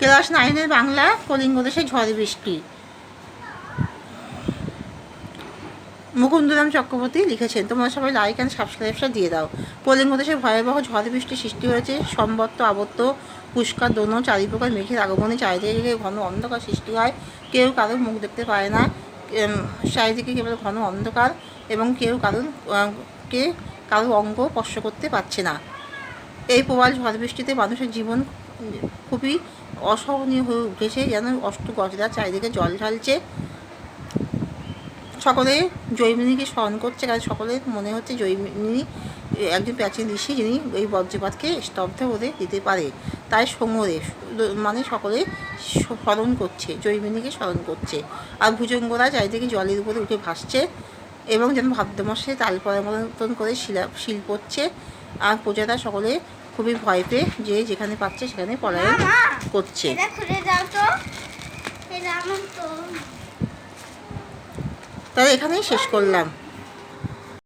Class 9-এর Bangla Kalinga দেশে ঝড় বৃষ্টি। মুকুন্দরাম চক্রবর্তী লিখেছেন। তোমরা সবাই লাইক অ্যান্ড সাবস্ক্রাইবটা দিয়ে দাও। কলিঙ্গ দেশে ভয়াবহ ঝড় বৃষ্টি সৃষ্টি হয়েছে। সম্বত্ত আবত্ত পুষ্কর দোনো চারিপ্রকার মেঘের আগমনে চারিদিকে ঘন অন্ধকার সৃষ্টি হয়। কেউ কারোর মুখ দেখতে পায় না, চারিদিকে কেবল ঘন অন্ধকার, এবং কেউ কারোর অঙ্গ স্পর্শ করতে পারছে না। এই প্রবল ঝড় বৃষ্টিতে মানুষের জীবন খুবই অসহনীয় হয়ে উঠেছে, যেন অষ্ট গজরা চারিদিকে জল ঢালছে। সকলে জৈমিনীকে স্মরণ করছে, কারণ সকলের মনে হচ্ছে জৈমিনী একজন প্রাচীন ঋষি, যিনি এই বজ্রপাতকে স্তব্ধ করে দিতে পারে। তাই সমরে মানে সকলে স্মরণ করছে, জৈমিনীকে স্মরণ করছে। আর ভুজঙ্গরা চারিদিকে জলের উপরে উঠে ভাসছে, এবং যেন ভাদ্র মাসে তাল পড়ার মতন করে শিল পড়ছে। আর প্রজারা সকলে খুবই ভয় পেয়ে যে যেখানে পাচ্ছে সেখানে পলায়ন করছে। তাহলে এখানেই শেষ করলাম।